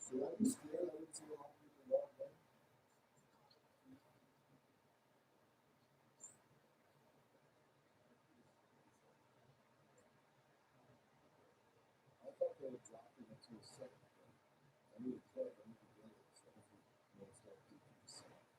So I'd be scared. I would see a lot of people walk in. I thought they would drop him into a second thing. I need to play. I need to get it. So if you know, start keeping the second.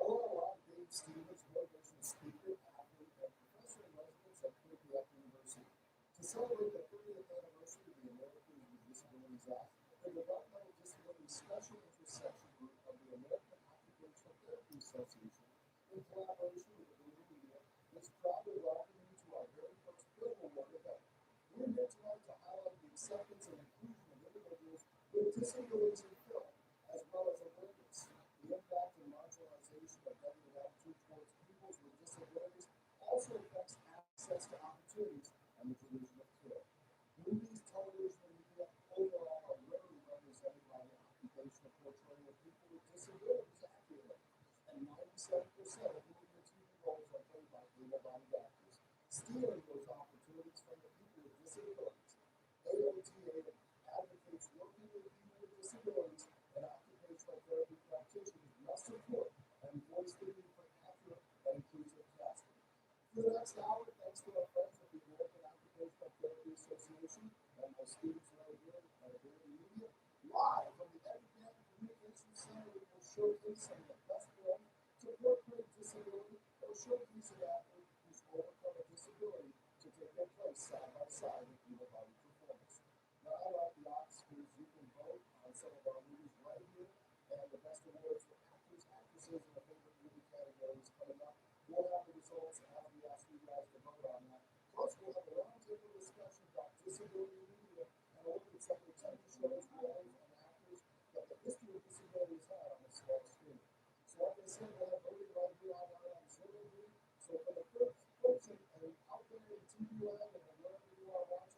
Hello, I'm Dave Stevens, motivational speaker, athlete, and professor in residence at Quinnipiac University. To celebrate the 30th anniversary of the Americans with Disabilities Act, the Developmental Disability Special Intersection Group of the American Occupational Therapy Association, in collaboration with the Blue Media, is proud to welcome you to our very first Film Award event. We're here tonight to highlight the acceptance and inclusion of individuals with disabilities in film, as well as awareness. The impact and marginalization of negative attitude towards people with disabilities also affects access to opportunities and the provision of care. Movies, television, and media overall are rarely represented by the occupational portrayal of people with disabilities accurately, and 97% of movie and TV roles are played by able-bodied actors, stealing those opportunities from the people with disabilities. AOTA advocates working with people with disabilities and occupational therapy practitioners must support and voice the need for accurate and inclusive casting. For the next hour, thanks to our friends at the American Occupational Therapy Association and my students right here at Ability Media, live from the Educational Communications Center, we will showcase some of the best films to work with disability or showcase an athlete who's overcome a disability to take their place side by side with able-bodied performers. Now, I like the Oscars. You can vote on some of our movies right here, and the best awards for actors, actresses, and the favorite movie categories coming up. We'll have the results as we ask you guys to vote on that. Plus, we'll have a roundtable discussion about disability media and a look at some of the TV shows, roles, and actors that the history of disabilities had on the small screen. So, like I said, we'll have voting right here on Zoom. So, for the folks out there in TV land and wherever you are watching,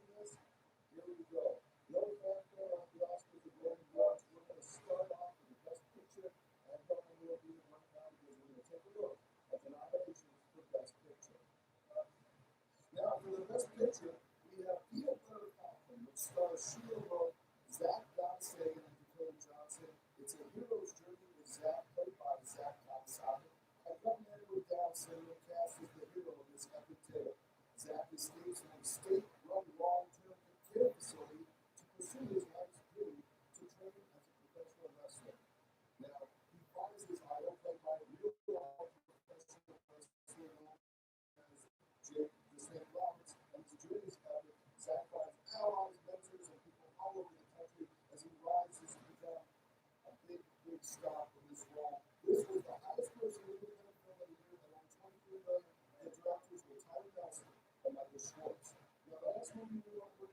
big stop in this role. This was the highest grossing independent film of the year at only 23 million. The directors were Tyler Nelson and Michael Schwartz. Now, the next movie we want to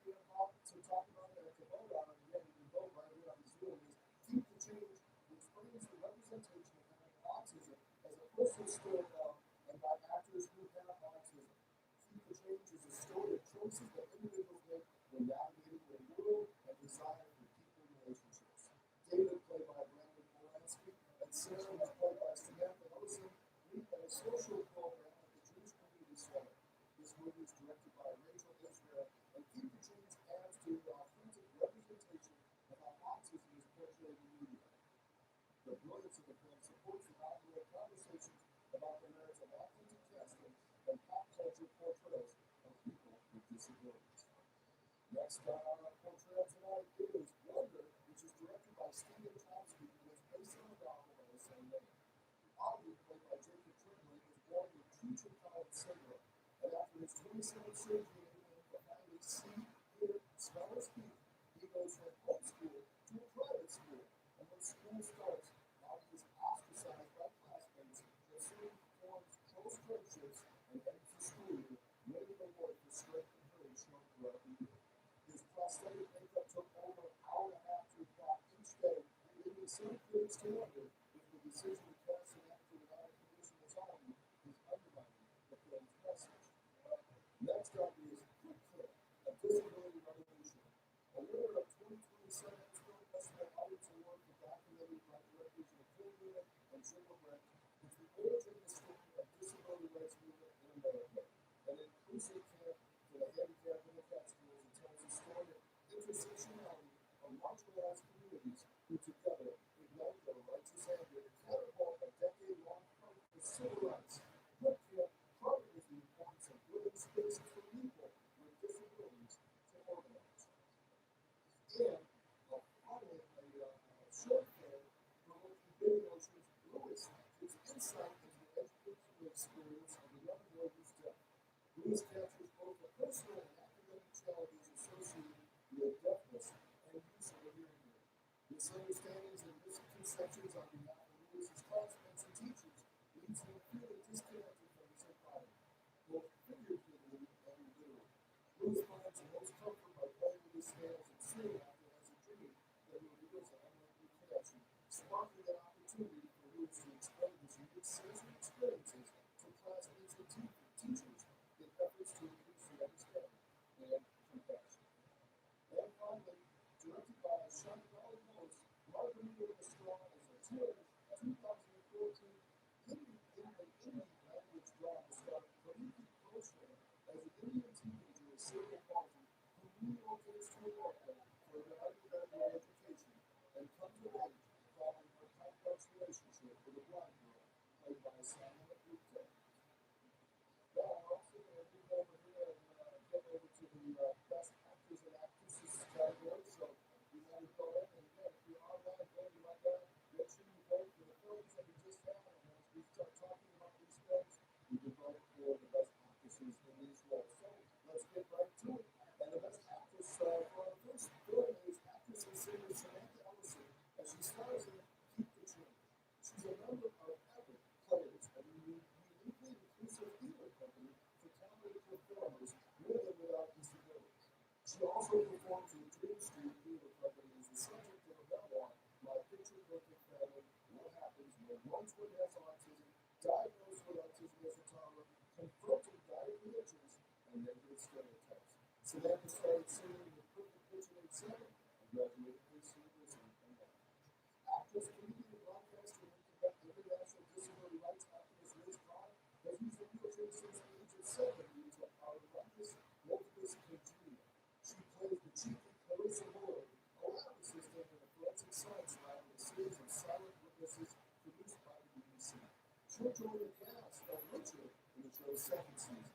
talk about that I can vote on, and again, you can vote right here on Zoom, is Keep the Change, which brings the representation of autism as a personal story and by actors who have autism. Keep the Change is a story of choices that individuals make when navigating the world and desire for deeper relationships. David, played by Brandon Polanski, and Sarah was played by Samantha Olsen, lead a social program at the Jewish Community Center. This movie is directed by Rachel Israel, and Keep the Change adds to the authentic representation of how autism is portrayed in media. The brilliance of the film supports the ongoing conversations about the merits of authentic casting and pop culture portrayals of people with disabilities. Next on our portrayal tonight is Wonder, which is directed by Stephen Chomsky and is based on a novel by the same name. Audrey, played by Jacob Tremblay, was born with Treacher-Collins syndrome, and after his 27th surgery enabling him to finally see, hear, smell, or speak, he goes from homeschool to a private school. And when school starts, Audrey is ostracized by classmates, but soon forms close friendships and ends the school year, winning an award for strength and courage shown throughout the year. His prosthetic makeup took over an hour and a half to apply each day, leaving some critics to wonder if the decision to cast an actor without a condition as Audrey is undermining the film's message. Next up is Quick Clip, a disability revolution. A winner of 2027 Film Festival Audience Award for documentary by directors Nicole Newman and Jim Brett, is the origin story of disability rights movement in America, an inclusive camp for the handicapped in the Catskills that tells the story of intersectionality of marginalized communities who together ignite their righteous anger to catapult a decade-long fight for civil rights. Quick Camp chronicles the importance of building spaces for people with disabilities to organize. And finally, a short film from Working Big Oceans, Lewis gives insight into the educational experience of a young boy who's deaf. Lewis captures both the personal and academic challenges associated with deafness and use of a hearing aid. Misunderstandings and misconceptions on behalf of Lewis's classmates and teachers leads him feeling disconnected from his environment, both figuratively and literally. Lewis finds the most comfort by playing with his scales and soon after has a dream that reveals an unlikely connection, sparking an opportunity for Lewis to explain his unique sensory experiences to classmates and teachers in efforts to increase their understanding and compassion. And finally, directed by Sean Holmes, Margarita with a Straw is a 2014 Indian language drama starring Praniti Krishnan as an Indian teenager with cerebral palsy who relocates to America for an undergraduate education and comes of age following her complex relationship with a blind girl played by Samantha Gupta. Now, we're also going to move over here and get over to the Best Actors and Actresses category. So we want to go in, and again, if you're online voting like that, make sure you vote for the films that we just had. And as we start talking about these films, you can vote for the Best Actresses in these roles. So let's get right to it. And the Best Actress for our first film is actress and singer Samantha Ellison, as she stars in Keep the Change. She's a member of Epic Players, a uniquely inclusive theater company for talented performers with and without disabilities. She also performs with Dream Street Theater Company as the subject of a memoir, My Picture Perfect Family: What Happens When One Twin Has Autism, Diagnosed with Autism as a Toddler, Confronting Dire Religions, and Negative Stereotypes. Samantha started singing in the Perfect Pitch at age 7 and graduated Pace University from there. Actress, comedian, broadcaster, and international disability rights activist Liz Carr has used a wheelchair since the age of 70 to empower Ruckus Locus Conjunia. She plays the cheeky Clarissa Lloyd, a lab assistant in a forensic science lab in a series of silent witnesses produced by the BBC. She'll join the cast of Richard in the show's second season.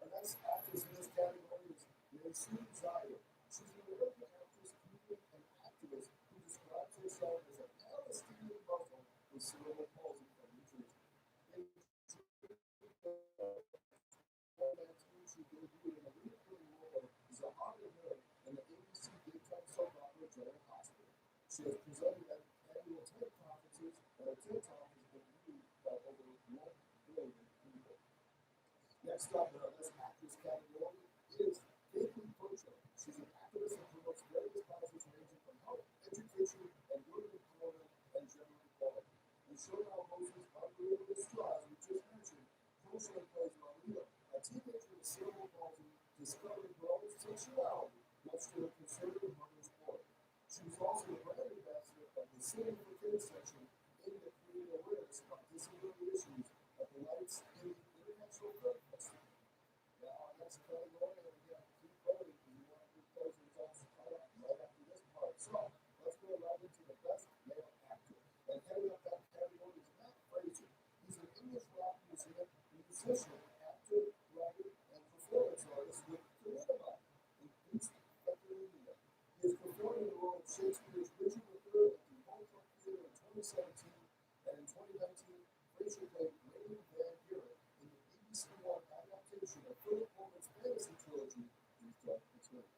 Our next actress in this category is Masood Zahir. She's an American actress, comedian, and activist who describes herself as a Palestinian Muslim with cerebral palsy from New Jersey. She debuted in a recurring role of Zahar Nur in the ABC daytime soap opera General Hospital. She has presented at annual TED Talk and a TED Talk has been viewed by over 1 billion people. Next up in our Best Actress category is Caitlin Pocho. She's an activist and promotes various causes ranging from health, education, and women empowerment and gender equality. In Showdown Moses' Unbelievable Strides, we just mentioned, Pocho plays Marlita, a teenager with cerebral palsy discovering her own sexuality much to her conservative mother's horror. She was also the brand ambassador of the Singing for Kids section aimed at creating awareness about disability issues at the Lights in the International Film Festival. Now, next category, and we have to keep voting because we want to do closing results right after this part. So, let's go right into the Best Male Actor. And heading up that category is Matt Fraser. He's an English rap musician, actor, writer, and performance artist with charisma and boost India. He has performed in the role of Shakespeare's Richard III at the AOTA Theatre in 2017, and in 2019, Fraser played Raymond Van Buren in the BBC One adaptation of Philip Pullman's fantasy trilogy, These Dark Materials.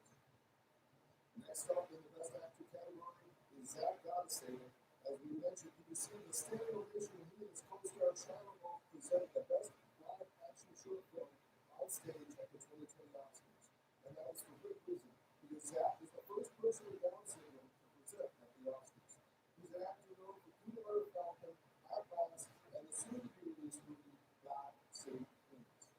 Next up in the Best Actor category is Zach Gottsager. As we mentioned, he received a standing ovation when he and his co-star Shia LaBeouf presented the Best Live Action Short Film on stage at the 2020 Oscars. And that was for good reason, because Zach is the first person with Down syndrome to present at the Oscars. He's an actor known for Peanut Butter Falcon, Outlast, and the soon-to-be-released movie God Save Queens.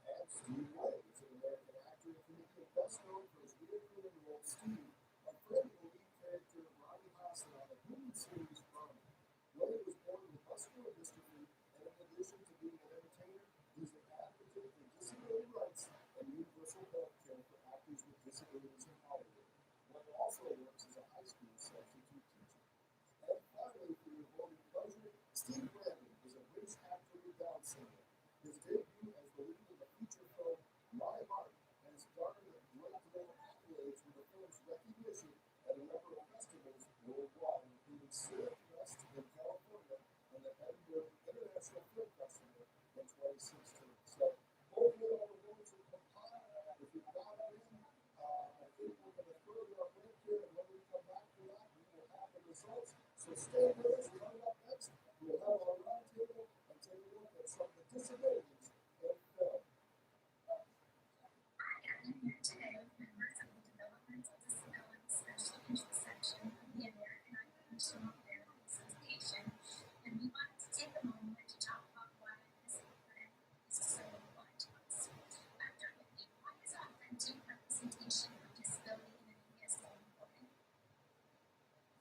And Steve White is an American actor and comedian best known for his recurring role Steve, a friend of the lead character Ronnie Hassan on the Hulu series Rome. White was born with muscular dystrophy, and in addition to being an entertainer, he's an advocate for disability rights and universal health care for actors with disabilities in Hollywood. White also works as a high school substitute teacher. And finally, for your voting pleasure, Steve Brandon is a British actor with Down syndrome. His debut as the lead in the feature film My Mark has garnered a great deal of accolades with the film's recognition at a number of festivals worldwide, including Cirque West in California and the Edinburgh International Film Festival in 2016. So, hopefully all the votes are compiled. If you've got it in, I think we're going to further our break here, and when we come back for that, we will have the results. So stay with us. Coming up next, we'll have our roundtable and take a look at some of the disabilities in film. Hi, I'm here today with members of the Developmental Disability Special Interest Section of the American Occupational Therapy Association, and we wanted to take a moment to talk about why this program is so important to us. Dr. Whitney, why is authentic representation of disability in the media so important?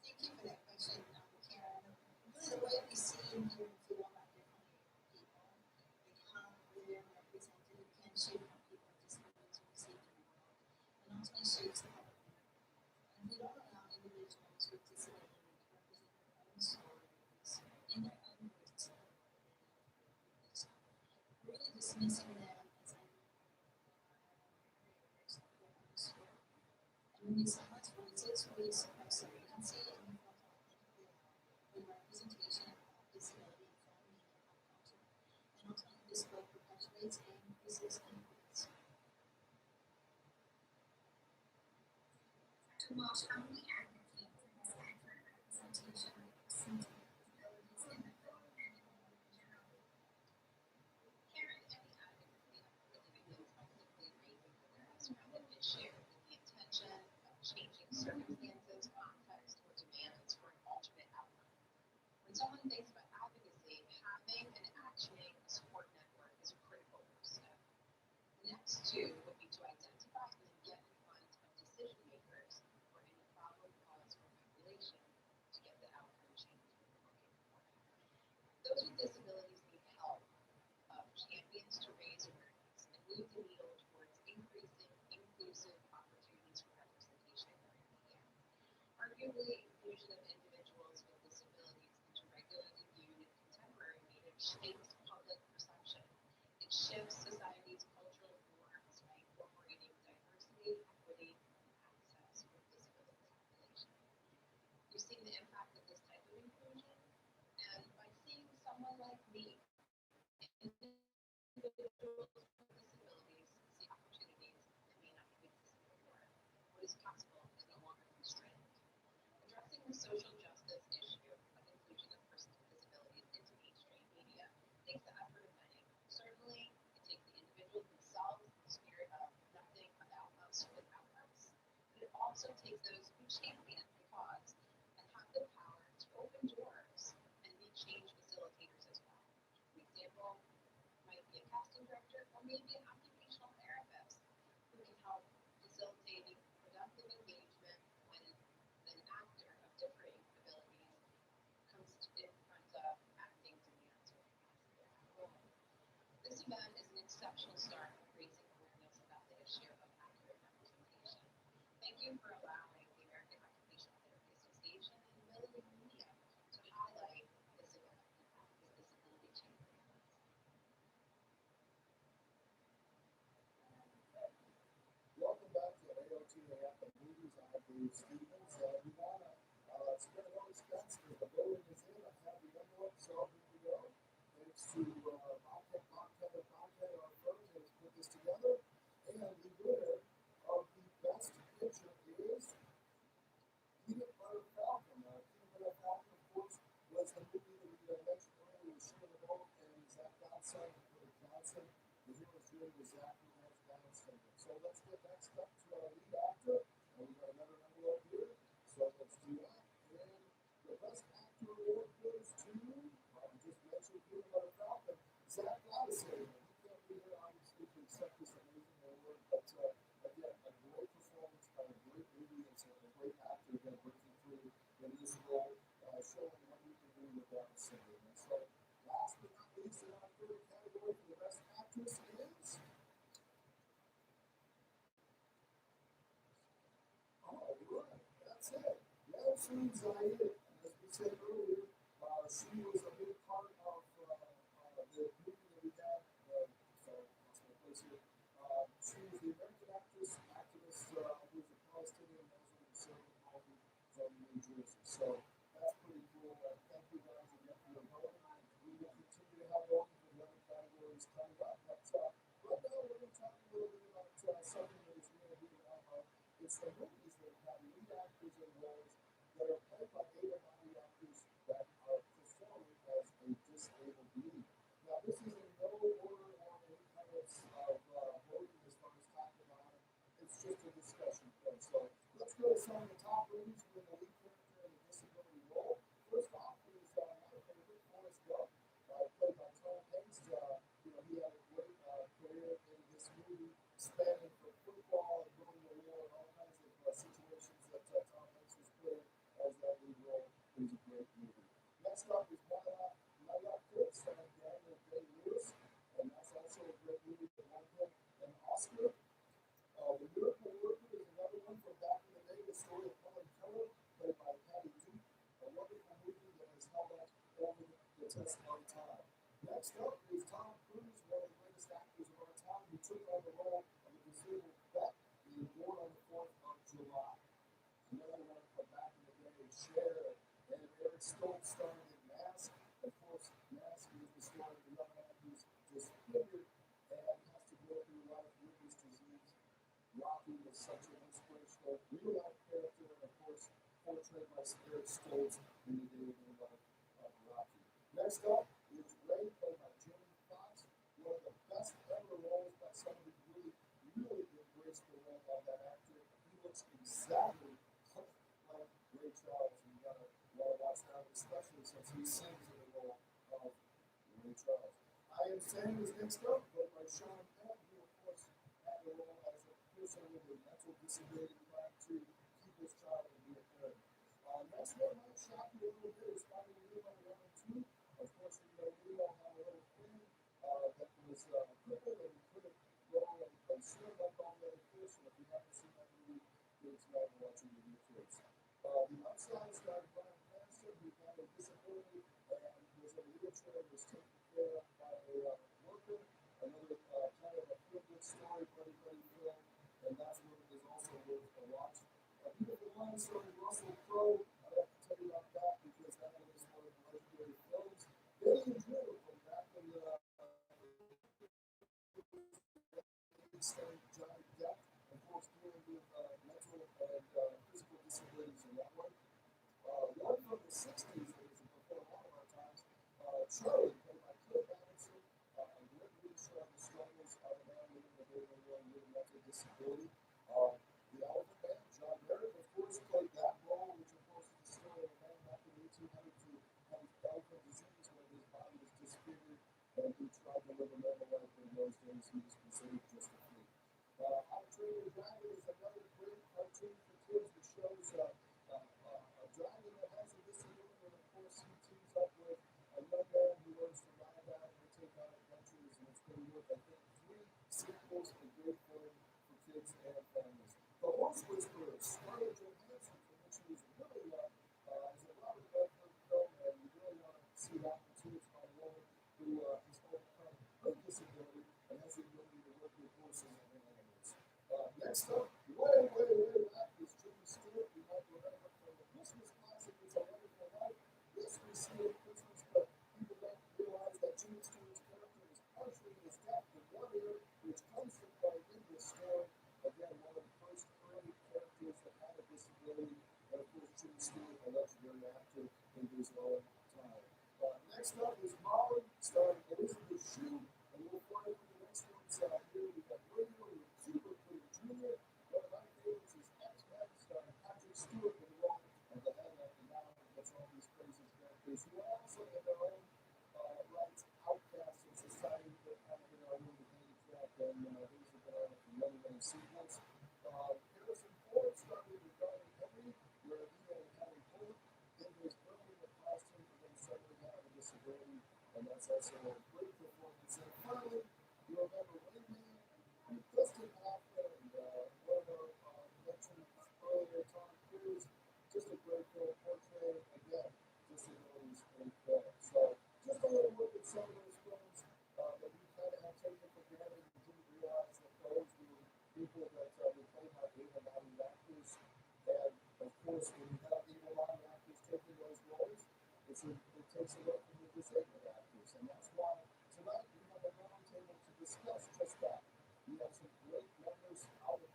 Thank you for that question, Karen. Really, the way we see and hear and feel about different people and how they're represented can shape how people with disabilities are received in the world, and ultimately shapes the public narrative. And we don't allow individuals with disabilities to represent their own stories in their own voices. Really dismissing them as creators of their own story. And when we silence voices, we suppress their agency and we feel authentically with representation of disability in film, media, and pop culture. And ultimately, this both perpetuates and increases inequities. Dr. Walsh, how do we advocate for this accurate representation of persons with disabilities in the film and in the media in general? Karen, any advocacy really begins by simply raising awareness around an issue with the intention of changing circumstances, context, or demands for an alternate outcome. When someone thinks about advocacy, having and actioning a support network is a critical first step. The next two would be to identify and then get in front of decision makers for any problem, cause, or population to get the outcome change that we're looking for. Those with disabilities need help of champions to raise awareness and move the needle towards increasing inclusive opportunities for representation in our media. Arguably, inclusion of individuals with disabilities into regularly viewed and contemporary media shapes public perception. It shifts society's cultural norms by incorporating diversity, equity, and access for the disability population. We've seen the impact of this type of inclusion, and by seeing someone like me, individuals with disabilities see opportunities that may not have existed before. What is possible is no longer constrained. Addressing the social justice issue of also take those who champion the cause and have the power to open doors and be change facilitators as well. An example might be a casting director or maybe an occupational therapist who can help facilitating productive engagement when an actor of differing abilities comes in front of acting demands or capacity of that role. This event is an exceptional start of raising awareness about the issue of accurate representation. Thank you for allowing the American Occupational Therapy Association and Ability Media to highlight this event as Disability Champions. Welcome back to AOTA at the movies. I'm Dave Stevens. We want to spare no expense because the voting is in. I have the envelopes all ready to go. Thanks to Kevin Bobcat, our firm, that has put this together. And the winner of the best picture is Peanut Butter Falcon. Peanut Butter Falcon, of course, was the movie that we mentioned earlier with Shirley Bolt and Zach Johnson. The hero's journey with Zach, who has Down syndrome. So let's get next up to our lead actor. And we got another envelope here. So let's do that. And the best actor award goes to, we just mentioned Peanut Butter Falcon, Zach Johnson. He can't be here, obviously, to accept this amazing award. But again, a great performance by a great movie and a great actor again breaking through in this role, showing what we can do with Down syndrome. And so, last but not least, in our third category for the best actress is. All right, that's it. Nelson Zaire, as we said earlier, she was a big part of the movie that we had. Sorry, lost my place here. She was the American actress, activist who was a Palestinian Muslim in Silicon Valley from New Jersey. So that's pretty cool. Thank you guys again for your voting. We will continue to have voting for the other categories coming up. But right now, we're going to talk a little bit about something that is near and dear to my heart. It's the movies that have lead actors in roles that are played by able-bodied actors that are performing as a disabled being. Now, this is in no order or any kind of voting as far as talking about it. It's just a discussion point. So let's go to some of the top movies with the lead character in a disability role. First off is my favorite, Forrest Gump, played by Tom Hanks. He had a great career in this movie, spanning from football and going to war and all kinds of situations that Tom Hanks was put in as that lead role. It was a great movie. Next up is My Left Foot, starring Daniel Day-Lewis, and that's also a great movie that won him an Oscar. The Miracle Worker is another one from back in the day, the story of Helen Keller, played by Patty Duke, a wonderful movie that has held up over the test of time. Next up is Tom Cruise, one of the greatest actors of our time, who took on the role of a disabled vet being born on the 4th of July. Another one from back in the day, Cher and Eric Stoltz starring in Mask. Of course, Mask is the story of a young man who's disfigured and has to go through life with this disease. Rocky was such an inspirational real-life character, and of course, portrayed by Eric Stoltz in the day-to-day life of Rocky. Next up is Ray, played by Jamie Foxx, one of the best ever roles by somebody who really embraced the role of that actor. He looks exactly like Ray Charles, and you gotta watch that, especially since he sings in the role of Ray Charles. I Am Sam is next up, played by Sean Penn, who of course had the role as a person with a mental disability trying to keep his child and be a parent. Next one might shock you a little bit is Finding Nemo 1 and 2. Of course, Nemo had a little friend that was crippled and couldn't go and swim like all the other fish. And if you haven't seen that movie, it's not watching the new kids. The Upside starred Bryan Cranston, who had a disability and was in a wheelchair and was taken care of by a worker. Another kind of a feel-good story, buddy film, and that's what is also worth a watch. Beautiful Mind starring Russell Crowe. I have to tell you about that because that one is one of the legendary films. Benny and Joe from back in the starring Johnny Depp, of course, dealing with mental and physical disabilities in that one. One from the 60s that was before a lot of our times, Charlie, played by Cliff Robinson, a great movie showing the struggles of a man living with a mental disability. The Elephant Man, John Merrick, Next up, way back is Jimmy Stewart. You might remember from the Christmas classic, It's a Wonderful Life. Yes, we see it at Christmas, but people don't realize that Jimmy Stewart's character is partially his death in one ear, which comes to play in this story. Again, one of the first early characters that had a disability, and of course, Jimmy Stewart, a legendary actor in his own time. Next up is Molly, starring Elizabeth Shue, and we'll find the next one's here. We got Radio Super Jr. One of my favorites is X-Men, starring Patrick Stewart in the role of the head of the now that's all these crazy characters who are also in their own rights outcasts in society, but kind of in our own handicap, and these have been on for many sequels. Harrison Ford started with Donnie Henry, where he and Harry Ford in his brilliant costume and then suddenly have a disability, and that's also a great performance. And finally, you remember Wayman and Dustin Hoffman and one of our mentioned earlier, Tom Cruise, just a great film portraying, again, disabilities in film. So just a little look at some of those films that we kind of have taken for granted and didn't realize that those were people that were played by able-bodied actors. And of course, when you have able-bodied actors taking those roles, it takes away from the disabled actors. And that's why tonight we have a roundtable to discuss just that. We have some great members out in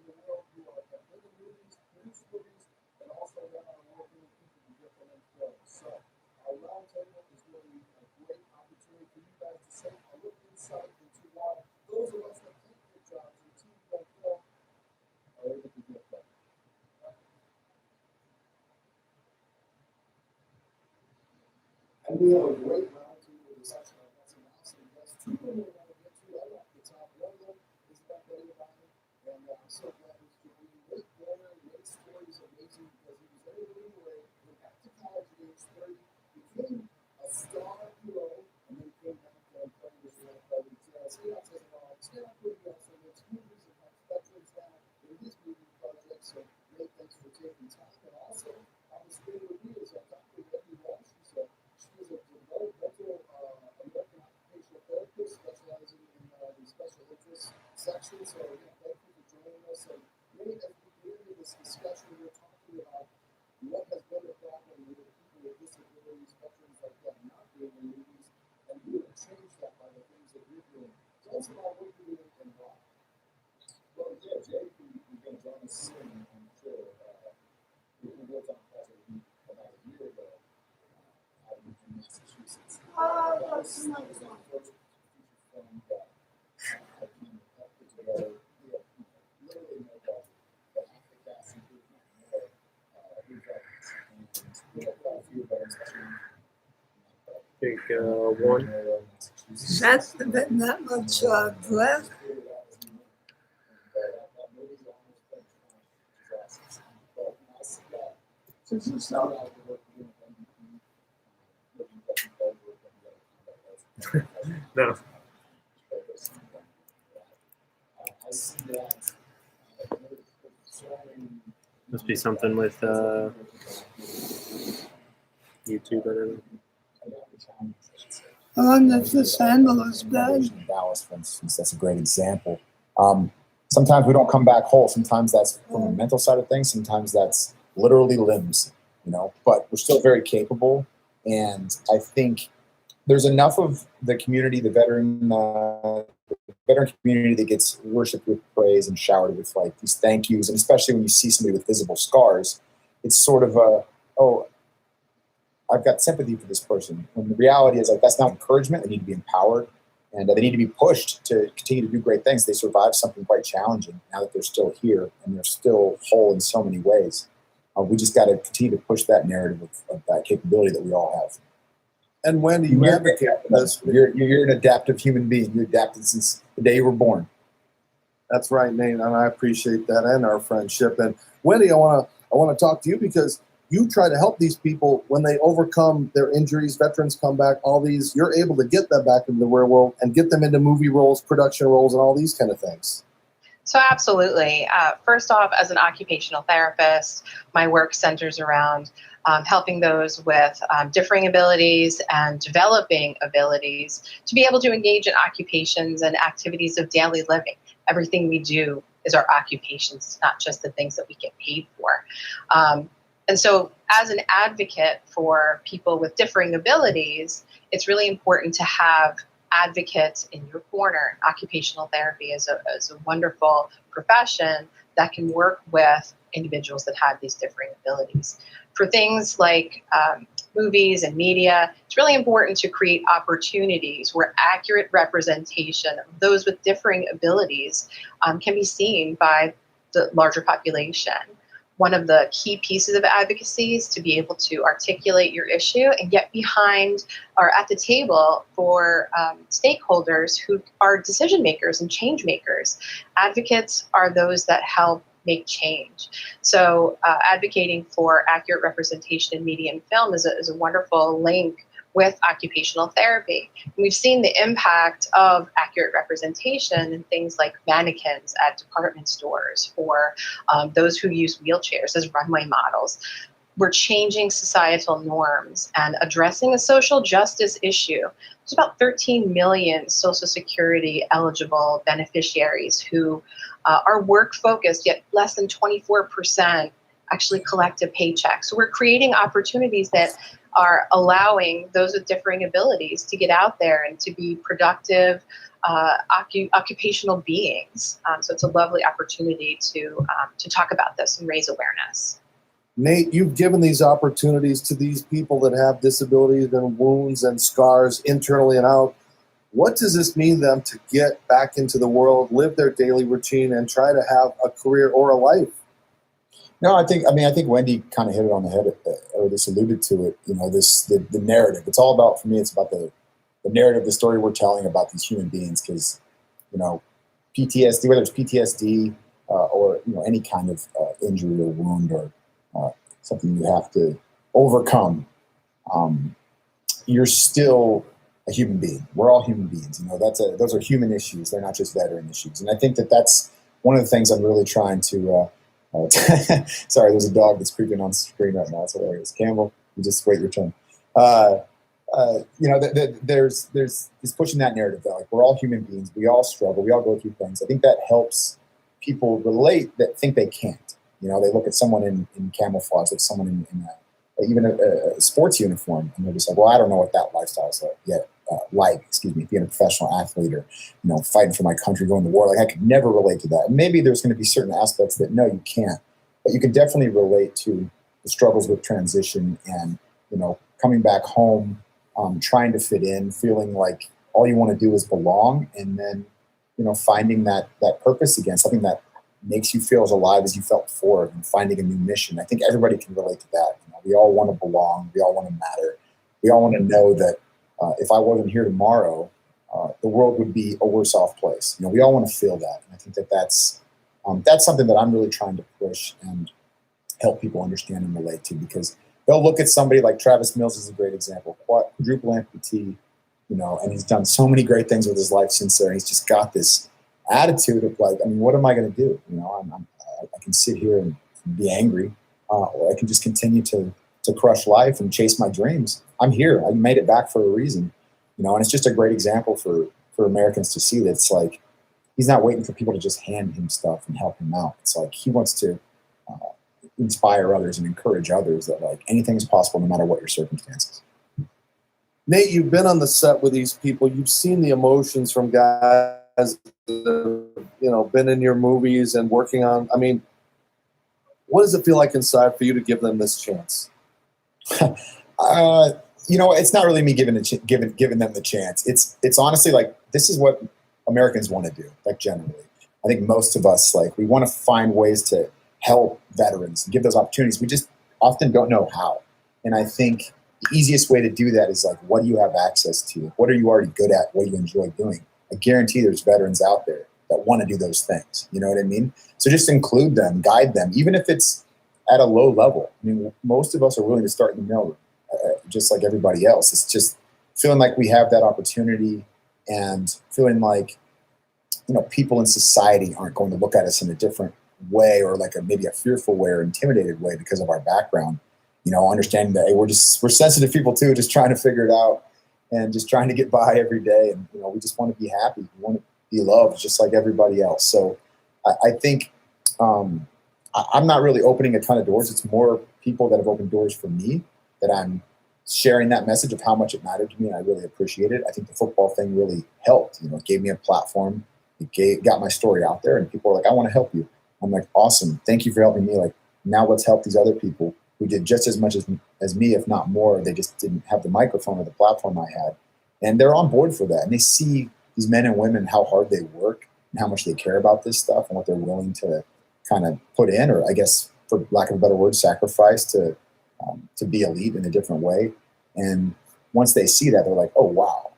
the world who have been in movies, produced movies, and also now are working with people to get them in films. So our roundtable is really a great opportunity for you guys to say a little insight into why those of us that can't get jobs in TV and film are able to get them. And we have a great roundtable discussion. I've got some awesome guests. Two of them we want to get to right off the top. One of them is about Betty Ryan, and I'm so glad he's joining. Nate Warner. Nate's story is amazing because he was very little away, went back to college at age 30, became a star hero, and then came back and played this role called He also has stand-up also makes movies and has veterans now in his movie projects. So Nate, thanks for taking time. And also on the screen with me is Dr. Wendy Walsh. She is a developmental American occupational therapist specializing in the special interest section. So again, thank you for joining us. And Nate, as we get into this discussion, we're talking about what has been the problem with people with disabilities, veterans like that, not being in movies, and you have changed that by the things that you're doing. Tell us about what you're doing and why. Well, yeah, Jay, you're going to join us soon, I'm sure. We worked on a project about a year ago out in Massachusetts. That was the first feature film that I came up put together. We had literally no budget, but half the cast including more. We had quite a few veterans too. Take one. That's been that much left. No. Must be something with YouTube, I don't know. How long does this handle is bad? In Dallas, for instance, that's a great example. Sometimes we don't come back whole. Sometimes that's from the mental side of things. Sometimes that's literally limbs, but we're still very capable. And I think there's enough of the community, the veteran community that gets worshipped with praise and showered with like these thank yous. And especially when you see somebody with visible scars, it's sort of I've got sympathy for this person. When the reality is like, that's not encouragement. They need to be empowered and they need to be pushed to continue to do great things. They survived something quite challenging now that they're still here and they're still whole in so many ways. We just got to continue to push that narrative of that capability that we all have. And Wendy, you advocate for this. You're an adaptive human being. You adapted since the day you were born. That's right, Nate, and I appreciate that and our friendship. And Wendy, I want to talk to you because you try to help these people when they overcome their injuries, veterans come back, all these, you're able to get them back into the real world and get them into movie roles, production roles, and all these kind of things. So absolutely. First off, as an occupational therapist, my work centers around helping those with differing abilities and developing abilities to be able to engage in occupations and activities of daily living. Everything we do is our occupations, not just the things that we get paid for. And so as an advocate for people with differing abilities, it's really important to have advocates in your corner. Occupational therapy is a wonderful profession that can work with individuals that have these differing abilities. For things like movies and media, it's really important to create opportunities where accurate representation of those with differing abilities can be seen by the larger population. One of the key pieces of advocacy is to be able to articulate your issue and get behind or at the table for stakeholders who are decision makers and change makers. Advocates are those that help make change. So advocating for accurate representation in media and film is a wonderful link with occupational therapy. We've seen the impact of accurate representation in things like mannequins at department stores or those who use wheelchairs as runway models. We're changing societal norms and addressing a social justice issue. There's about 13 million Social Security eligible beneficiaries who are work focused, yet less than 24% actually collect a paycheck. So we're creating opportunities that are allowing those with differing abilities to get out there and to be productive occupational beings. So it's a lovely opportunity to talk about this and raise awareness. Nate, you've given these opportunities to these people that have disabilities and wounds and scars internally and out. What does this mean to them to get back into the world, live their daily routine, and try to have a career or a life? No, I think Wendy kind of hit it on the head, or just alluded to it. You know, the narrative. It's all about, for me, it's about the narrative, the story we're telling about these human beings. Because, you know, PTSD, whether it's PTSD or any kind of injury or wound or something you have to overcome, you're still a human being. We're all human beings. You know, those are human issues. They're not just veteran issues. And I think that's one of the things I'm really trying to. Sorry, there's a dog that's creeping on screen right now. It's hilarious. Campbell, you just wait your turn. There's pushing that narrative that, like, we're all human beings. We all struggle. We all go through things. I think that helps people relate that think they can't. You know, they look at someone in camouflage, like someone in even a sports uniform, and they're just like, well, I don't know what that lifestyle is being a professional athlete or, fighting for my country, going to war. Like, I could never relate to that. And maybe there's going to be certain aspects that, no, you can't. But you can definitely relate to the struggles with transition and, coming back home, trying to fit in, feeling like all you want to do is belong, and then, finding that purpose again, something that makes you feel as alive as you felt before, and finding a new mission. I think everybody can relate to that. We all want to belong. We all want to matter. We all want to know that if I wasn't here tomorrow, the world would be a worse off place. We all want to feel that. And I think that's something that I'm really trying to push and help people understand and relate to, because they'll look at somebody like Travis Mills is a great example, quadruple amputee, and he's done so many great things with his life since then. He's just got this attitude of like, what am I going to do? I can sit here and be angry, or I can just continue to crush life and chase my dreams. I'm here. I made it back for a reason, and it's just a great example for Americans to see that it's like, he's not waiting for people to just hand him stuff and help him out. It's like he wants to inspire others and encourage others that, like, anything is possible no matter what your circumstances. Nate, you've been on the set with these people. You've seen the emotions from guys that have, been in your movies and working on. I mean, what does it feel like inside for you to give them this chance? It's not really me giving them the chance. It's honestly like, this is what Americans want to do. Like, generally, I think most of us, like, we want to find ways to help veterans and give those opportunities. We just often don't know how. And I think the easiest way to do that is, like, what do you have access to? What are you already good at? What do you enjoy doing? I guarantee there's veterans out there that want to do those things. You know what I mean? So just include them, guide them, even if it's at a low level. I mean, most of us are willing to start in the mailroom, just like everybody else. It's just feeling like we have that opportunity and feeling like, people in society aren't going to look at us in a different way, or like maybe a fearful way or intimidated way because of our background. Understanding that, hey, we're sensitive people too, just trying to figure it out and just trying to get by every day. And, we just want to be happy. We want to be loved just like everybody else. So I think I'm not really opening a ton of doors. It's more people that have opened doors for me that I'm sharing that message of how much it mattered to me, and I really appreciate it. I think the football thing really helped. It gave me a platform. It got my story out there, and people are like, I want to help you. I'm like, awesome. Thank you for helping me. Like, now let's help these other people who did just as much as me, if not more. They just didn't have the microphone or the platform I had. And they're on board for that. And they see these men and women, how hard they work and how much they care about this stuff and what they're willing to kind of put in, or I guess, for lack of a better word, sacrifice to be elite in a different way. And once they see that, they're like, oh, wow,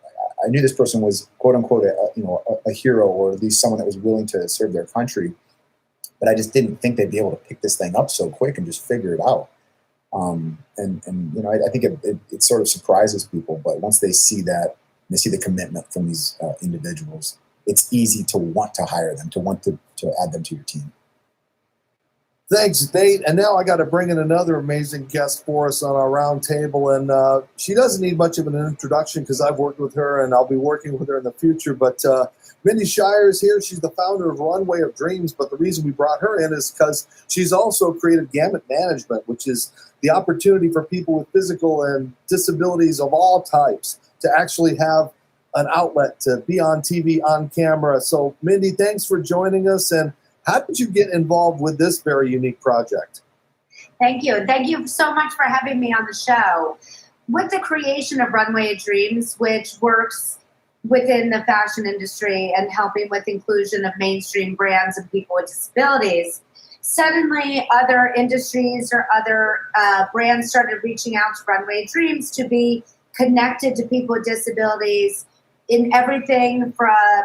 I knew this person was, quote unquote, a hero, or at least someone that was willing to serve their country. But I just didn't think they'd be able to pick this thing up so quick and just figure it out. I think it sort of surprises people. But once they see that, they see the commitment from these individuals, it's easy to want to hire them, to want to add them to your team. Thanks, Nate. And now I got to bring in another amazing guest for us on our round table. And she doesn't need much of an introduction because I've worked with her and I'll be working with her in the future. But Mindy Shire is here. She's the founder of Runway of Dreams. But the reason we brought her in is because she's also created Gamut Management, which is the opportunity for people with physical and disabilities of all types to actually have an outlet to be on TV, on camera. So, Mindy, thanks for joining us. And how did you get involved with this very unique project? Thank you. Thank you so much for having me on the show. With the creation of Runway of Dreams, which works within the fashion industry and helping with inclusion of mainstream brands and people with disabilities, suddenly other industries or other brands started reaching out to Runway of Dreams to be connected to people with disabilities in everything from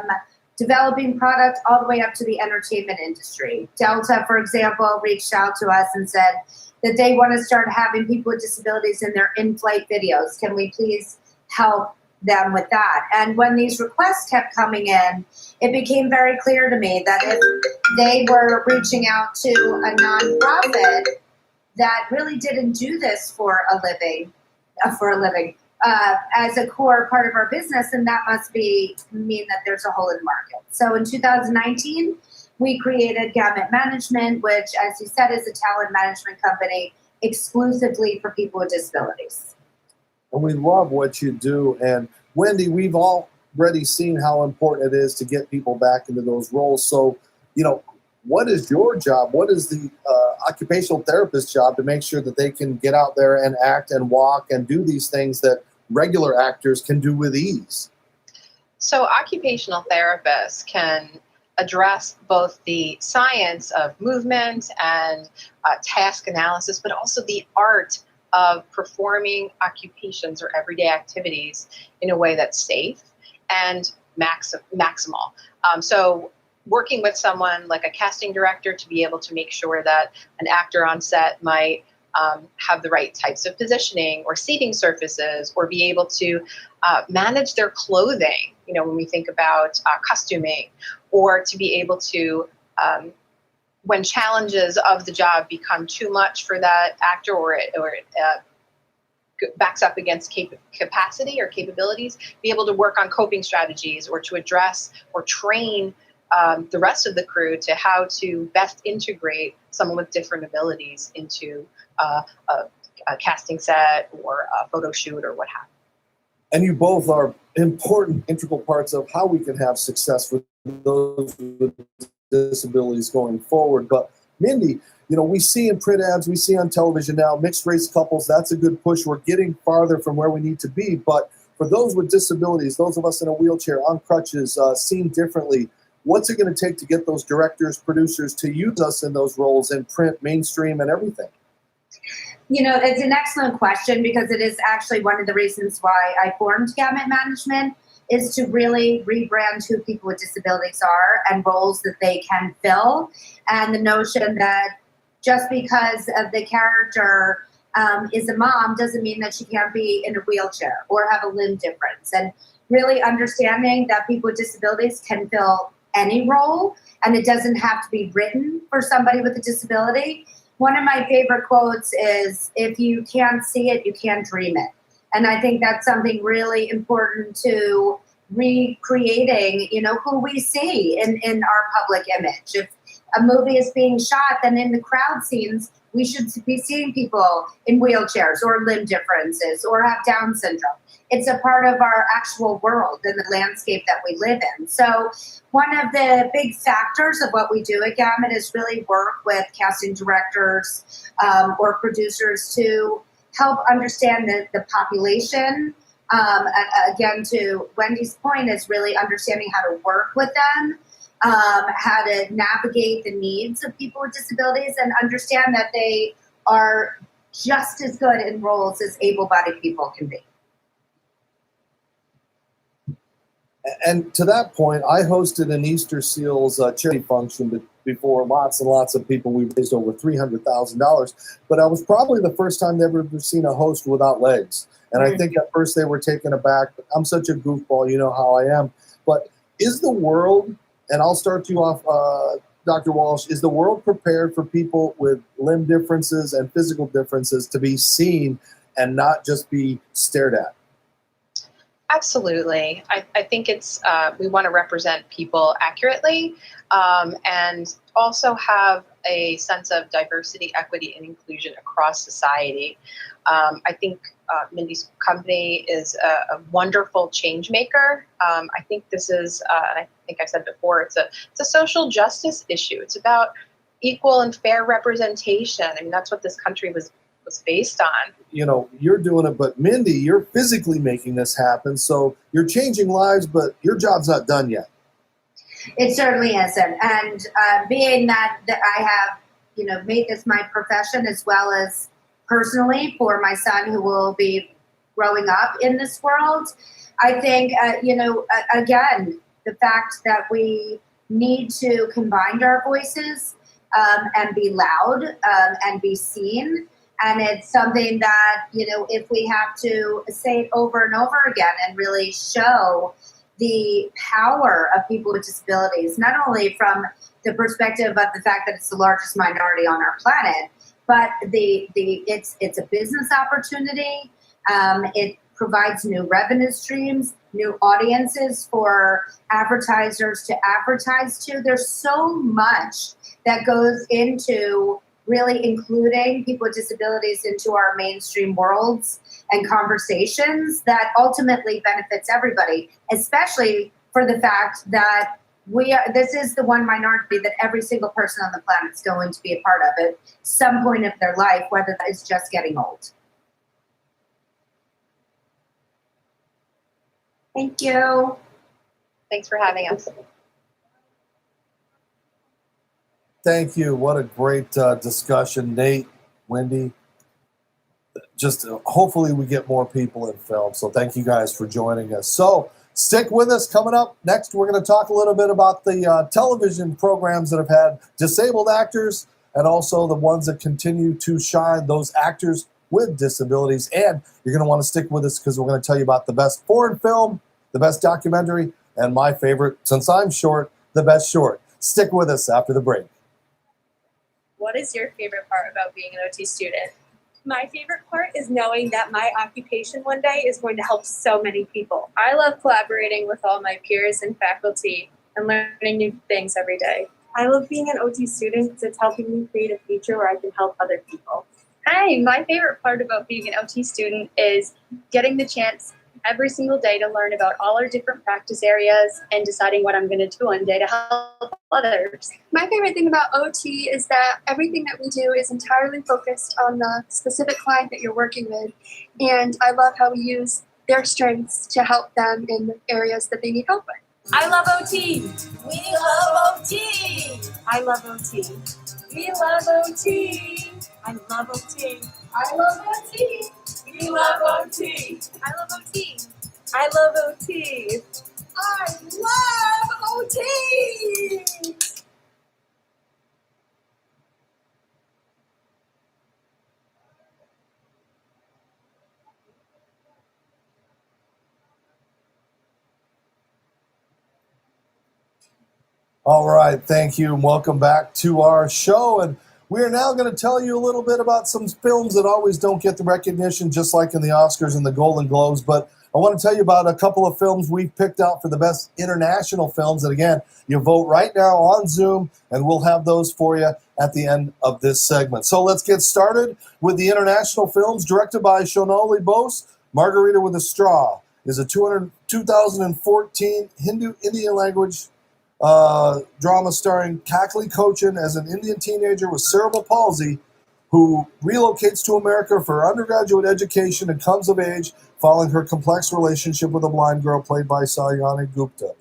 developing product all the way up to the entertainment industry. Delta, for example, reached out to us and said that they want to start having people with disabilities in their in-flight videos. Can we please help them with that? And when these requests kept coming in, it became very clear to me that if they were reaching out to a nonprofit that really didn't do this for a living, as a core part of our business, and that must mean that there's a hole in the market. So in 2019, we created Gamut Management, which, as you said, is a talent management company exclusively for people with disabilities. And we love what you do. And Wendy, we've already seen how important it is to get people back into those roles. So, what is your job? What is the occupational therapist's job to make sure that they can get out there and act and walk and do these things that regular actors can do with ease? So occupational therapists can address both the science of movement and task analysis, but also the art of performing occupations or everyday activities in a way that's safe and maximal. So working with someone like a casting director to be able to make sure that an actor on set might have the right types of positioning or seating surfaces, or be able to manage their clothing, when we think about costuming, or to be able to, when challenges of the job become too much for that actor, or it backs up against capacity or capabilities, be able to work on coping strategies, or to address or train the rest of the crew to how to best integrate someone with different abilities into a casting set or a photo shoot or what have you. And you both are important, integral parts of how we can have success with those with disabilities going forward. But Mindy, we see in print ads, we see on television now, mixed race couples, that's a good push. We're getting farther from where we need to be. But for those with disabilities, those of us in a wheelchair, on crutches, seen differently, what's it going to take to get those directors, producers to use us in those roles in print, mainstream, and everything? It's an excellent question, because it is actually one of the reasons why I formed Gamut Management, is to really rebrand who people with disabilities are and roles that they can fill. And the notion that just because of the character is a mom doesn't mean that she can't be in a wheelchair or have a limb difference. And really understanding that people with disabilities can fill any role, and it doesn't have to be written for somebody with a disability. One of my favorite quotes is, if you can't see it, you can't dream it. And I think that's something really important to recreating, who we see in our public image. a movie is being shot, then in the crowd scenes, we should be seeing people in wheelchairs or limb differences or have Down syndrome. It's a part of our actual world and the landscape that we live in. So one of the big factors of what we do at Gamut is really work with casting directors or producers to help understand the population. Again, to Wendy's point, is really understanding how to work with them, how to navigate the needs of people with disabilities, and understand that they are just as good in roles as able-bodied people can be. And to that point, I hosted an Easter Seals charity function before lots and lots of people. We raised over $300,000, but I was probably the first time they've ever seen a host without legs. And I think at first they were taken aback. I'm such a goofball, you know how I am. But is the world, and I'll start you off, Dr. Walsh, is the world prepared for people with limb differences and physical differences to be seen and not just be stared at? Absolutely. I think it's we want to represent people accurately and also have a sense of diversity, equity, and inclusion across society. I think Mindy's company is a wonderful change maker. I think this is, and I think I said before, it's a social justice issue. It's about equal and fair representation. I mean, that's what this country was based on. You know, you're doing it, but Mindy, you're physically making this happen. So you're changing lives, but your job's not done yet. It certainly isn't. And being that I have, made this my profession as well as personally for my son who will be growing up in this world, I think, again, the fact that we need to combine our voices and be loud and be seen. And it's something that, if we have to say it over and over again and really show the power of people with disabilities, not only from the perspective of the fact that it's the largest minority on our planet, but it's a business opportunity. It provides new revenue streams, new audiences for advertisers to advertise to. There's so much that goes into really including people with disabilities into our mainstream worlds and conversations that ultimately benefits everybody, especially for the fact that this is the one minority that every single person on the planet is going to be a part of at some point of their life, whether that is just getting old. Thank you. Thanks for having us. Thank you. What a great discussion, Nate, Wendy. Just hopefully we get more people in film. So thank you guys for joining us. So stick with us. Coming up next, we're going to talk a little bit about the television programs that have had disabled actors and also the ones that continue to shine, those actors with disabilities. And you're going to want to stick with us because we're going to tell you about the best foreign film, the best documentary, and my favorite, since I'm short, the best short. Stick with us after the break. What is your favorite part about being an OT student? My favorite part is knowing that my occupation one day is going to help so many people. I love collaborating with all my peers and faculty and learning new things every day. I love being an OT student because it's helping me create a future where I can help other people. Hi, my favorite part about being an OT student is getting the chance every single day to learn about all our different practice areas and deciding what I'm going to do one day to help others. My favorite thing about OT is that everything that we do is entirely focused on the specific client that you're working with. And I love how we use their strengths to help them in the areas that they need help with. I love OT. We love OT. I love OT. We love OT. I love OT. I love OT. We love OT. I love OT. I love OT. I love OT. All right, thank you, and welcome back to our show. And we are now going to tell you a little bit about some films that always don't get the recognition, just like in the Oscars and the Golden Globes. But I want to tell you about a couple of films we've picked out for the best international films. And again, you vote right now on Zoom, and we'll have those for you at the end of this segment. So let's get started with the international films directed by Shonali Bose. Margarita with a Straw is a 2014 Hindu Indian language drama starring Kakali Kochan as an Indian teenager with cerebral palsy who relocates to America for her undergraduate education and comes of age following her complex relationship with a blind girl played by Satyani Gupta.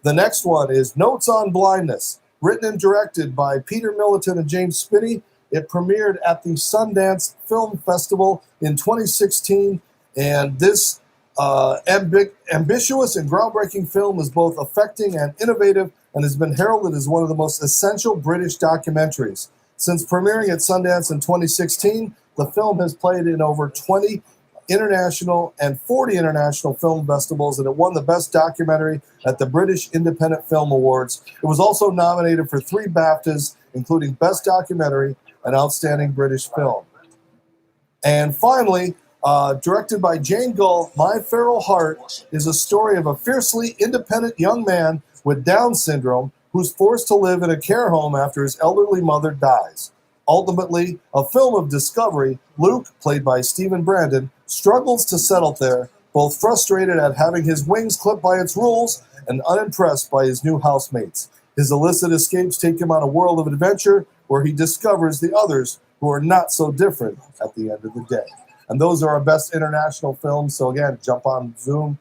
The next one is Notes on Blindness, written and directed by Peter Milliton and James Spinney. It premiered at the Sundance Film Festival in 2016, and this ambitious and groundbreaking film is both affecting and innovative and has been heralded as one of the most essential British documentaries. Since premiering at Sundance in 2016, the film has played in over 20 international and 40 international film festivals, and it won the Best Documentary at the British Independent Film Awards. It was also nominated for 3 BAFTAs, including Best Documentary and Outstanding British Film. And finally, directed by Jane Gull, My Feral Heart is a story of a fiercely independent young man with Down syndrome who's forced to live in a care home after his elderly mother dies. Ultimately, a film of discovery, Luke, played by Stephen Brandon, struggles to settle there, both frustrated at having his wings clipped by its rules and unimpressed by his new housemates. His illicit escapes take him on a world of adventure where he discovers the others who are not so different at the end of the day. And those are our best international films. So again, jump on Zoom,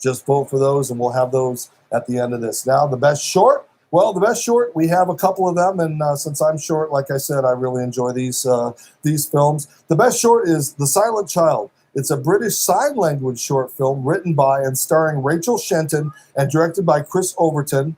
just vote for those, and we'll have those at the end of this. Now, the best short. Well, the best short, we have a couple of them, and since I'm short, like I said, I really enjoy these films. The best short is The Silent Child. It's a British sign language short film written by and starring Rachel Shenton and directed by Chris Overton.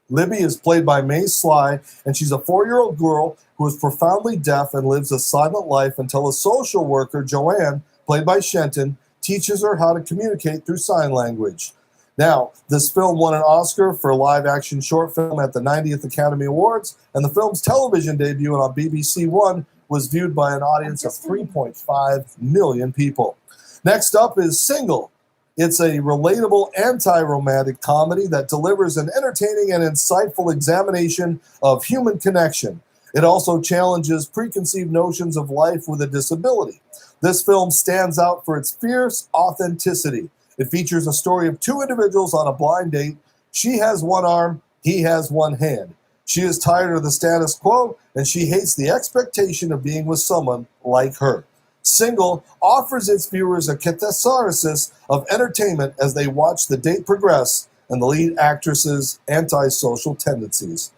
Libby is played by Mae Sly, and she's a 4-year-old girl who is profoundly deaf and lives a silent life until a social worker, Joanne, played by Shenton, teaches her how to communicate through sign language. Now, this film won an Oscar for live-action short film at the 90th Academy Awards, and the film's television debut on BBC One was viewed by an audience of 3.5 million people. Next up is Single. It's a relatable anti-romantic comedy that delivers an entertaining and insightful examination of human connection. It also challenges preconceived notions of life with a disability. This film stands out for its fierce authenticity. It features a story of 2 individuals on a blind date. She has one arm, he has one hand. She is tired of the status quo, and she hates the expectation of being with someone like her. Single offers its viewers a catharsis of entertainment as they watch the date progress and the lead actress's antisocial tendencies.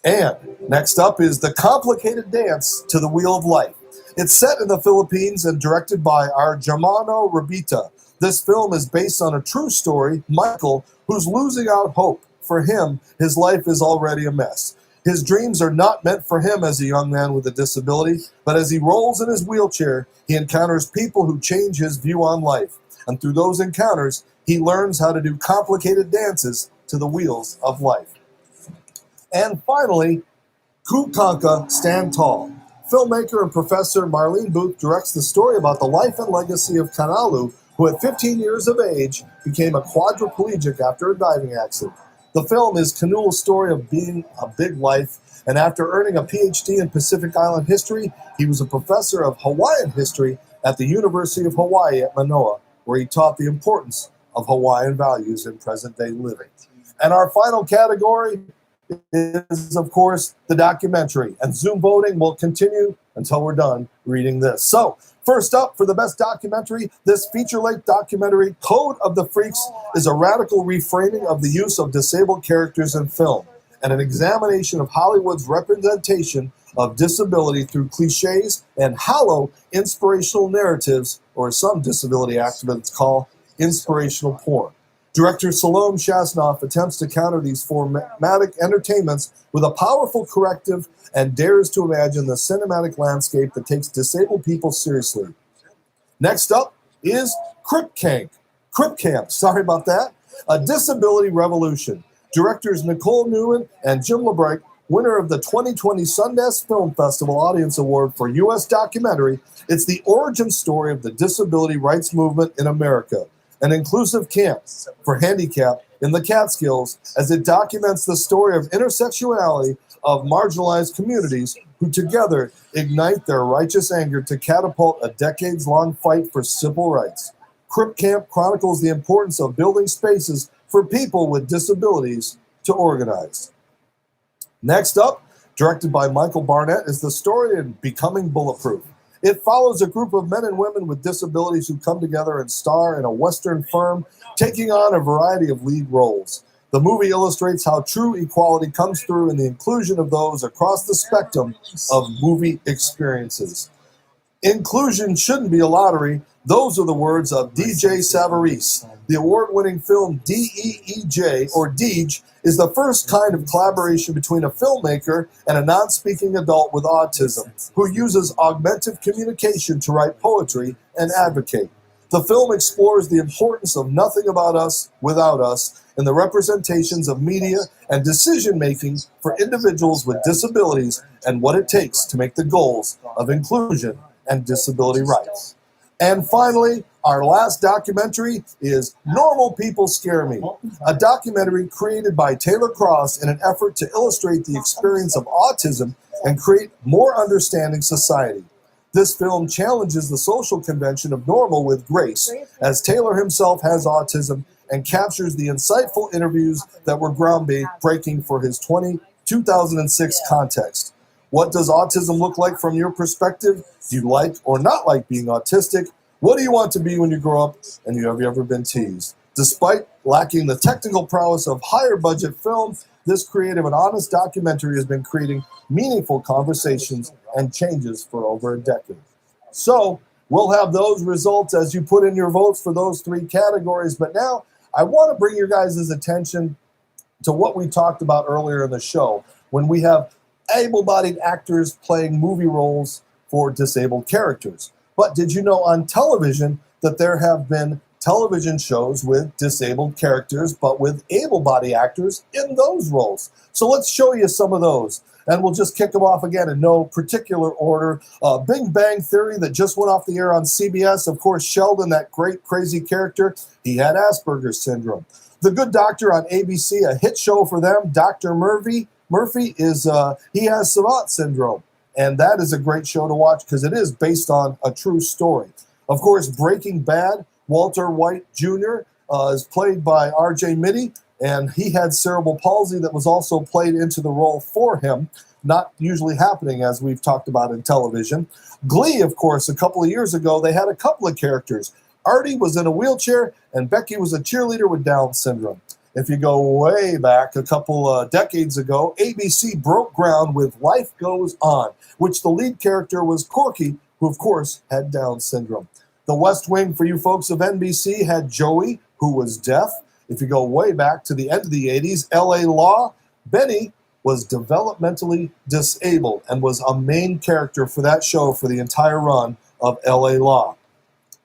And next up is The Complicated Dance to the Wheel of Life. It's set in the Philippines and directed by our Germano Rabita. This film is based on a true story, Michael, who's losing out hope. For him, his life is already a mess. His dreams are not meant for him as a young man with a disability, but as he rolls in his wheelchair, he encounters people who change his view on life. And through those encounters, he learns how to do complicated dances to the wheels of life. And finally, Kukanka Stand Tall. Filmmaker and professor Marlene Booth directs the story about the life and legacy of Kanalu, who at 15 years of age became a quadriplegic after a diving accident. The film is Kanulu's story of being a big life, and after earning a PhD in Pacific Island history, he was a professor of Hawaiian history at the University of Hawaii at Manoa, where he taught the importance of Hawaiian values in present-day living. And our final category is, of course, the documentary. And Zoom voting will continue until we're done reading this. So, first up, for the best documentary, this feature-length documentary, Code of the Freaks, is a radical reframing of the use of disabled characters in film and an examination of Hollywood's representation of disability through cliches and hollow inspirational narratives, or as some disability activists call inspirational porn. Director Salome Shasnoff attempts to counter these formatic entertainments with a powerful corrective and dares to imagine the cinematic landscape that takes disabled people seriously. Next up is Crip Camp, A Disability Revolution. Directors Nicole Newman and Jim LeBrec winner of the 2020 Sundance Film Festival Audience Award for U.S. Documentary. It's the origin story of the disability rights movement in America, an inclusive camp for handicap in the Catskills, as it documents the story of intersectionality of marginalized communities who together ignite their righteous anger to catapult a decades-long fight for civil rights. Crip Camp chronicles the importance of building spaces for people with disabilities to organize. Next up, directed by Michael Barnett, is the story in Becoming Bulletproof. It follows a group of men and women with disabilities who come together and star in a Western firm, taking on a variety of lead roles. The movie illustrates how true equality comes through in the inclusion of those across the spectrum of movie experiences. Inclusion shouldn't be a lottery. Those are the words of DJ Savarese. The award-winning film DEEJ, or DEEJ, is the first kind of collaboration between a filmmaker and a non-speaking adult with autism who uses augmented communication to write poetry and advocate. The film explores the importance of nothing about us without us in the representations of media and decision-making for individuals with disabilities and what it takes to make the goals of inclusion and disability rights. And finally, our last documentary is Normal People Scare Me, a documentary created by Taylor Cross in an effort to illustrate the experience of autism and create more understanding society. This film challenges the social convention of normal with grace, as Taylor himself has autism, and captures the insightful interviews that were groundbreaking for his 2006 context. What does autism look like from your perspective? Do you like or not like being autistic? What do you want to be when you grow up? And have you ever been teased? Despite lacking the technical prowess of higher budget films, this creative and honest documentary has been creating meaningful conversations and changes for over a decade. So we'll have those results as you put in your votes for those three categories. But now I want to bring your guys' attention to what we talked about earlier in the show, when we have able-bodied actors playing movie roles for disabled characters. But did you know on television that there have been television shows with disabled characters, but with able-bodied actors in those roles? So let's show you some of those. And we'll just kick them off again in no particular order. Big Bang Theory, that just went off the air on CBS. Of course, Sheldon, that great crazy character, he had Asperger's syndrome. The Good Doctor on ABC, a hit show for them. Dr. Murphy is he has Savant syndrome, and that is a great show to watch because it is based on a true story. Of course, Breaking Bad, Walter White Jr. Is played by R.J. Mitty, and he had cerebral palsy that was also played into the role for him, not usually happening as we've talked about in television. Glee, of course, a couple of years ago, they had a couple of characters. Artie was in a wheelchair, and Becky was a cheerleader with Down syndrome. If you go way back a couple decades ago, ABC broke ground with Life Goes On, which the lead character was Corky, who of course had Down syndrome. The West Wing, for you folks of NBC, had Joey, who was deaf. If you go way back to the end of the 80s, LA Law, Benny was developmentally disabled and was a main character for that show for the entire run of LA Law.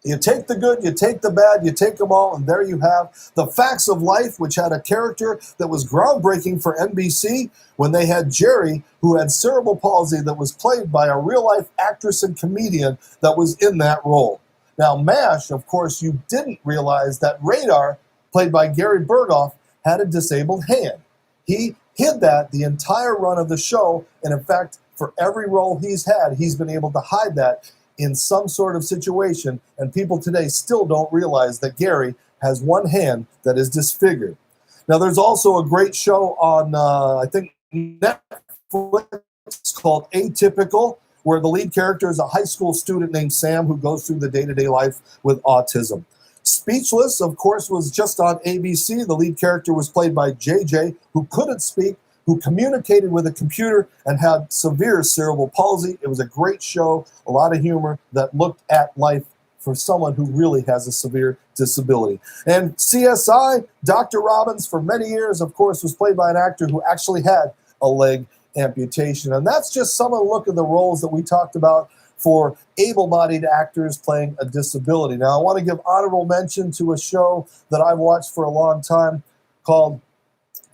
You take the good, you take the bad, you take them all, and there you have The Facts of Life, which had a character that was groundbreaking for NBC when they had Jerry, who had cerebral palsy, that was played by a real-life actress and comedian that was in that role. Now, MASH, of course, you didn't realize that Radar, played by Gary Berghoff, had a disabled hand. He hid that the entire run of the show, and in fact, for every role he's had, he's been able to hide that in some sort of situation, and people today still don't realize that Gary has one hand that is disfigured. Now, there's also a great show on, I think, Netflix called Atypical, where the lead character is a high school student named Sam who goes through the day-to-day life with autism. Speechless, of course, was just on ABC. The lead character was played by JJ, who couldn't speak, who communicated with a computer and had severe cerebral palsy. It was a great show, a lot of humor that looked at life for someone who really has a severe disability. And CSI, Dr. Robbins, for many years, of course, was played by an actor who actually had a leg amputation. And that's just some of the look of the roles that we talked about for able-bodied actors playing a disability. Now, I want to give honorable mention to a show that I've watched for a long time called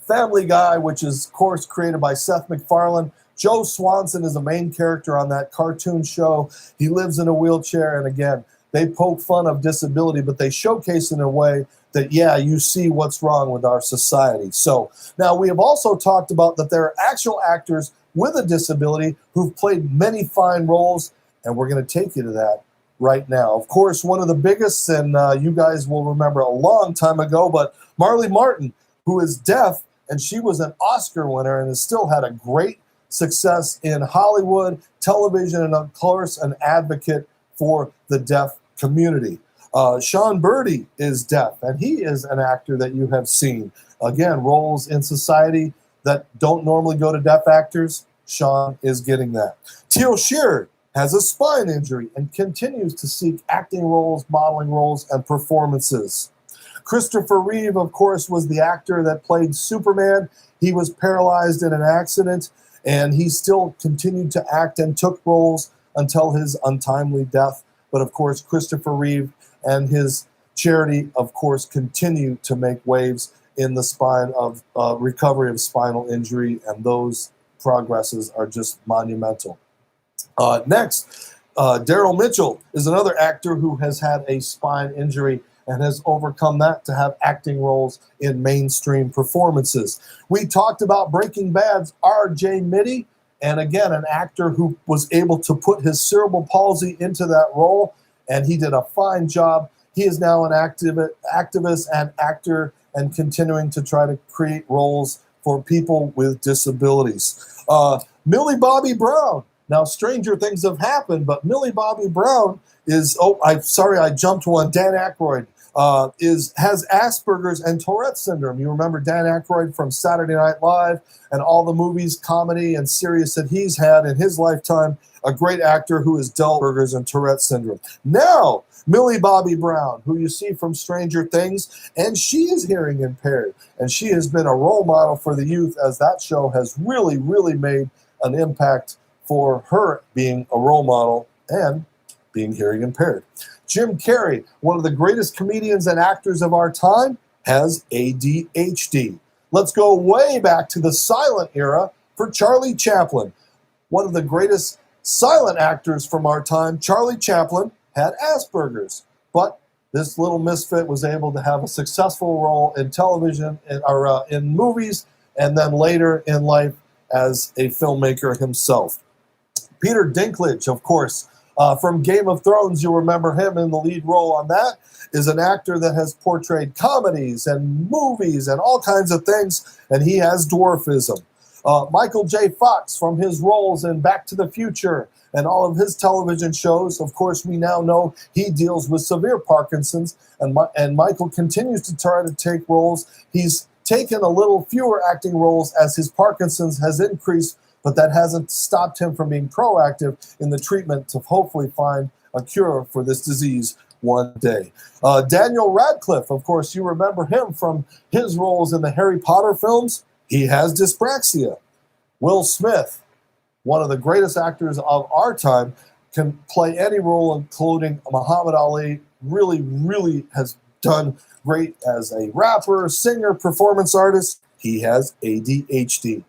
Family Guy, which is, of course, created by Seth MacFarlane. Joe Swanson is the main character on that cartoon show. He lives in a wheelchair, and again, they poke fun of disability, but they showcase in a way that, yeah, you see what's wrong with our society. So now we have also talked about that there are actual actors with a disability who've played many fine roles, and we're going to take you to that right now. Of course, one of the biggest, and you guys will remember a long time ago, but Marley Martin, who is deaf, and she was an Oscar winner and has still had a great success in Hollywood, television, and of course, an advocate for the deaf community. Sean Birdie is deaf, and he is an actor that you have seen. Again, roles in society that don't normally go to deaf actors. Sean is getting that. Teal Shearer has a spine injury and continues to seek acting roles, modeling roles, and performances. Christopher Reeve, of course, was the actor that played Superman. He was paralyzed in an accident, and he still continued to act and took roles until his untimely death. But of course, Christopher Reeve and his charity, of course, continue to make waves in the spine of recovery of spinal injury, and those progresses are just monumental. Next, Daryl Mitchell is another actor who has had a spine injury and has overcome that to have acting roles in mainstream performances. We talked about Breaking Bad's R.J. Mitty, and again, an actor who was able to put his cerebral palsy into that role, and he did a fine job. He is now an activist and actor and continuing to try to create roles for people with disabilities. Millie Bobby Brown. Now, stranger things have happened, but Millie Bobby Brown is, I jumped one. Dan Aykroyd has Asperger's and Tourette's syndrome. You remember Dan Aykroyd from Saturday Night Live and all the movies, comedy, and serious that he's had in his lifetime. A great actor who has dealt with Asperger's and Tourette's syndrome. Now, Millie Bobby Brown, who you see from Stranger Things, and she is hearing impaired, and she has been a role model for the youth, as that show has really, really made an impact for her being a role model and being hearing impaired. Jim Carrey, one of the greatest comedians and actors of our time, has ADHD. Let's go way back to the silent era for Charlie Chaplin. One of the greatest silent actors from our time, Charlie Chaplin, had Asperger's, but this little misfit was able to have a successful role in television or in movies, and then later in life as a filmmaker himself. Peter Dinklage, of course, from Game of Thrones, you remember him in the lead role on that, is an actor that has portrayed comedies and movies and all kinds of things, and he has dwarfism. Michael J. Fox, from his roles in Back to the Future and all of his television shows, of course, we now know he deals with severe Parkinson's, and Michael continues to try to take roles. He's taken a little fewer acting roles as his Parkinson's has increased, but that hasn't stopped him from being proactive in the treatment to hopefully find a cure for this disease one day. Daniel Radcliffe, of course, you remember him from his roles in the Harry Potter films. He has dyspraxia. Will Smith, one of the greatest actors of our time, can play any role, including Muhammad Ali. Really, really has done great as a rapper, singer, performance artist. He has ADHD.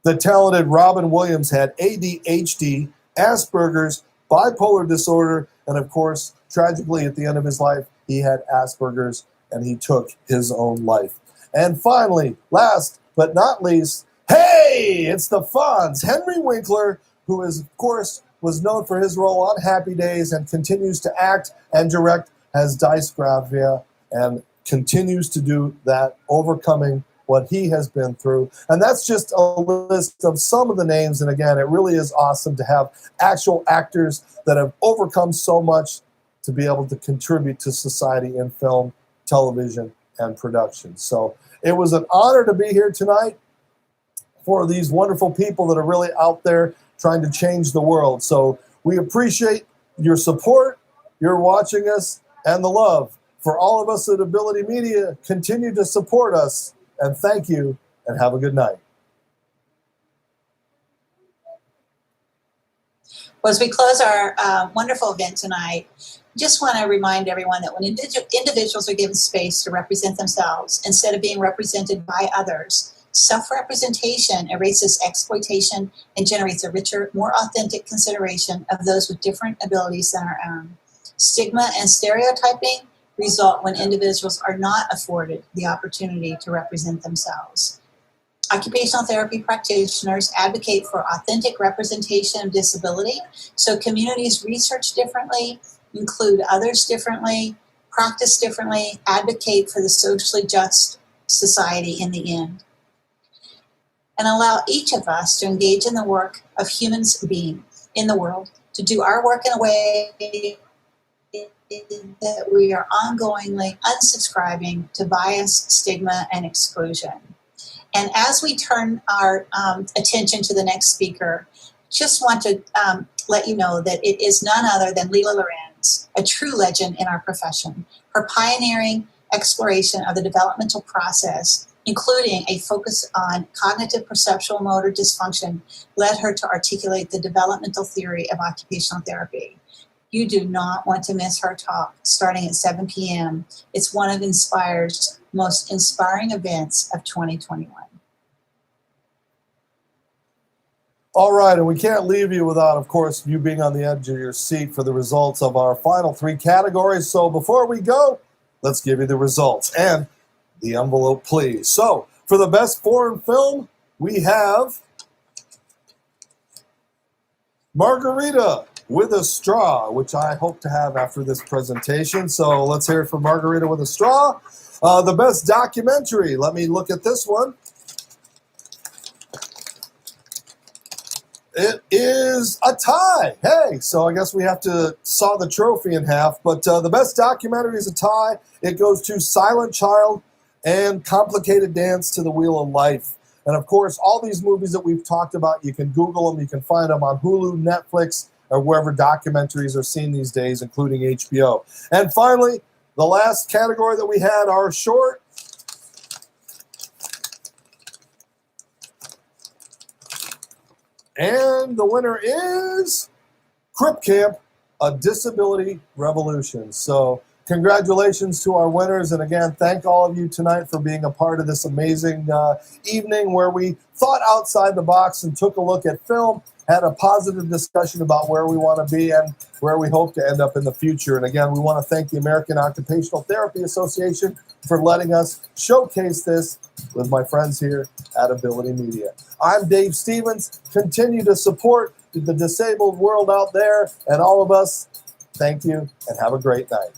The talented Robin Williams had ADHD, Asperger's, bipolar disorder, and of course, tragically at the end of his life, he had Asperger's and he took his own life. And finally, last but not least, hey, it's the Fonz, Henry Winkler, who is, of course, was known for his role on Happy Days and continues to act and direct, has dysgraphia, and continues to do that, overcoming what he has been through. And that's just a list of some of the names. And again, it really is awesome to have actual actors that have overcome so much to be able to contribute to society in film, television, and production. So it was an honor to be here tonight for these wonderful people that are really out there trying to change the world. So we appreciate your support, your watching us, and the love. For all of us at Ability Media, continue to support us. And thank you, and have a good night. Well, as we close our wonderful event tonight, just want to remind everyone that when individuals are given space to represent themselves instead of being represented by others, Self-representation erases exploitation and generates a richer, more authentic consideration of those with different abilities than our own. Stigma and stereotyping result when individuals are not afforded the opportunity to represent themselves. Occupational therapy practitioners advocate for authentic representation of disability, so communities research differently, include others differently, practice differently, advocate for the socially just society in the end, and allow each of us to engage in the work of humans being in the world, to do our work in a way that we are ongoingly unsubscribing to bias, stigma, and exclusion. And as we turn our attention to the next speaker, just want to let you know that it is none other than Leila Lorenz, a true legend in our profession. Her pioneering exploration of the developmental process, including a focus on cognitive perceptual motor dysfunction, led her to articulate the developmental theory of occupational therapy. You do not want to miss her talk starting at 7 p.m. It's one of Inspired's most inspiring events of 2021. All right, and we can't leave you without, of course, you being on the edge of your seat for the results of our final 3 categories. So before we go, let's give you the results and the envelope, please. So for the best foreign film, we have Margarita with a Straw, which I hope to have after this presentation. So let's hear it for Margarita with a Straw. The best documentary, let me look at this one. It is a tie. Hey, so I guess we have to saw the trophy in half, but the best documentary is a tie. It goes to Silent Child and Complicated Dance to the Wheel of Life. And of course, all these movies that we've talked about, you can Google them, you can find them on Hulu, Netflix, or wherever documentaries are seen these days, including HBO. And finally, the last category that we had, our short. And the winner is Crip Camp, A Disability Revolution. So congratulations to our winners. And again, thank all of you tonight for being a part of this amazing evening where we thought outside the box and took a look at film, had a positive discussion about where we want to be and where we hope to end up in the future. And again, we want to thank the American Occupational Therapy Association for letting us showcase this with my friends here at Ability Media. I'm Dave Stevens. Continue to support the disabled world out there, and all of us, thank you and have a great night.